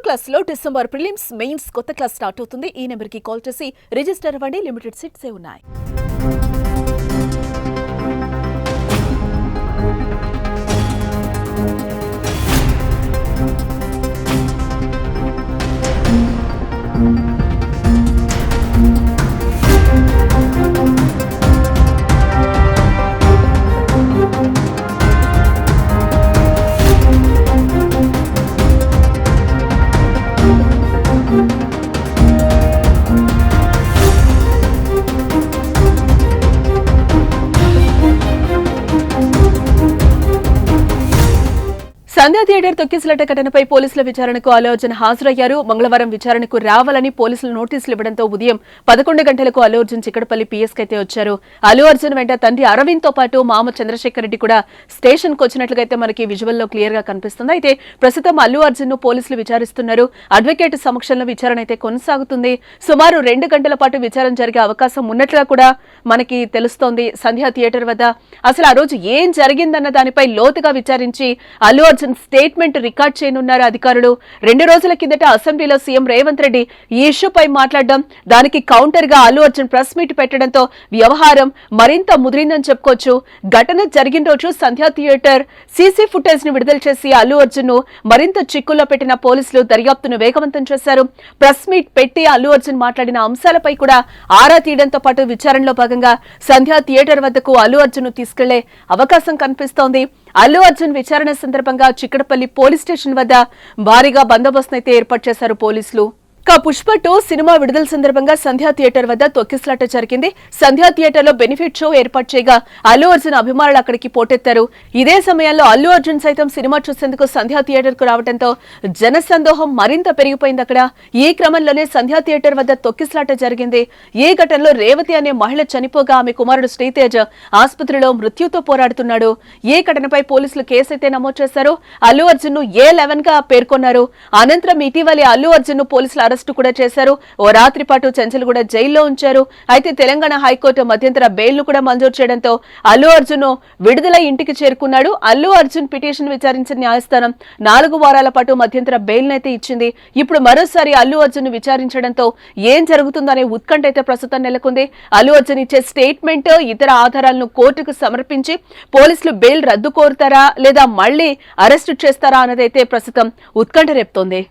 Class లో December prelims mains కొత్త class start అవుతుంది. ఈ నెంబర్ కి కాల్ చేసి రిజిస్టర్ అవ్వండి. లిమిటెడ్ సీట్సే ఉన్నాయి. సంధ్యా థియేటర్ తొక్కిసలాట ఘటనపై పోలీసుల విచారణకు అల్లు అర్జున్ హాజరయ్యారు. మంగళవారం విచారణకు రావాలని పోలీసులు నోటీసులు ఇవ్వడంతో ఉదయం 11 గంటలకు అల్లు అర్జున్ చిక్కడపల్లి పీఎస్కి అయితే వచ్చారు. అల్లు అర్జున్ వెంట తండ్రి అరవింద్ తో పాటు మామ చంద్రశేఖర్ రెడ్డి కూడా స్టేషన్ కు వచ్చినట్లుగా అయితే మనకి విజువల్ లో క్లియర్ గా కనిపిస్తుంది. అయితే ప్రస్తుతం అల్లు అర్జున్ ను పోలీసులు విచారిస్తున్నారు. అడ్వకేట్ సమక్షంలో విచారణ అయితే కొనసాగుతుంది. సుమారు 2 గంటల పాటు విచారణ జరిగే అవకాశం ఉన్నట్లుగా కూడా మనకి తెలుస్తోంది. సంధ్యా థియేటర్ వద్ద అసలు ఆ రోజు ఏం జరిగిందన్న దానిపై లోతుగా విచారించి అల్లు అర్జున్ స్టేట్మెంట్ రికార్డ్ చేయనున్నారు అధికారులు. 2 రోజుల కిందట అసెంబ్లీలో సీఎం రేవంత్ రెడ్డి ఈ ఇష్యూపై మాట్లాడడం, దానికి కౌంటర్ గా అల్లు అర్జున్ ప్రెస్ మీట్ పెట్టడంతో వ్యవహారం మరింత ముదిరిందని చెప్పుకోవచ్చు. ఘటన జరిగిన రోజు సంధ్యా థియేటర్ సీసీ ఫుటేజ్ ను విడుదల చేసి అల్లు అర్జున్ ను మరింత చిక్కుల్లో పెట్టిన పోలీసులు దర్యాప్తును వేగవంతం చేశారు. ప్రెస్ మీట్ పెట్టి అల్లు అర్జున్ మాట్లాడిన అంశాలపై కూడా ఆరా తీయడంతో పాటు విచారణలో భాగంగా సంధ్యా థియేటర్ వద్దకు అల్లు అర్జున్ ను తీసుకెళ్లే అవకాశం కనిపిస్తోంది. అల్లు అర్జున్ విచారణ సందర్భంగా చిక్కడపల్లి పోలీస్ స్టేషన్ వద్ద భారీగా బందోబస్తు అయితే ఏర్పాటు చేశారు పోలీసులు. పుష్ప 2 సినిమా విడుదల సందర్భంగా సంధ్యా థియేటర్ వద్ద తొక్కిసలాట జరిగింది. సంధ్యా థియేటర్ లో బెనిఫిట్ షో ఏర్పాటు చేయగా అల్లు అర్జున్ అభిమానులు అక్కడికి పోటెత్తారు. ఇదే సమయంలో అల్లు అర్జున్ సైతం సినిమా చూసేందుకు సంధ్యా థియేటర్ కు రావడంతో జనసందోహం మరింత పెరిగిపోయింది. అక్కడ ఈ క్రమంలోనే సంధ్యా థియేటర్ వద్ద తొక్కిసలాట జరిగింది. ఈ ఘటనలో రేవతి అనే మహిళ చనిపోగా ఆమె కుమారుడు శ్రీతేజ్ ఆసుపత్రిలో మృత్యుతో పోరాడుతున్నాడు. ఈ ఘటనపై పోలీసులు కేసు అయితే నమోదు చేశారు. అల్లు అర్జున్ ను A11 గా పేర్కొన్నారు. అనంతరం ఇటీవలి అల్లు అర్జున్ ను పోలీసులు అరెస్టు కూడా చేశారు. ఓ రాత్రి పాటు చెంచల్గూడ జైల్లో ఉంచారు. అయితే తెలంగాణ హైకోర్టు మధ్యంతర బెయిల్ ను కూడా మంజూరు చేయడంతో అల్లు అర్జున్ విడుదల ఇంటికి చేరుకున్నాడు. అల్లు అర్జున్ పిటిషన్ విచారించిన న్యాయస్థానం 4 వారాల పాటు మధ్యంతర బెయిల్ నైతే ఇచ్చింది. ఇప్పుడు మరోసారి అల్లు అర్జున్ విచారించడంతో ఏం జరుగుతుందనే ఉత్కంఠ అయితే ప్రస్తుతం నెలకొంది. అల్లు అర్జున్ ఇచ్చే స్టేట్మెంట్, ఇతర ఆధారాలను కోర్టుకు సమర్పించి పోలీసులు బెయిల్ రద్దు కోరుతారా లేదా మళ్లీ అరెస్టు చేస్తారా అన్నదైతే ప్రస్తుతం ఉత్కంఠ రేపుతోంది.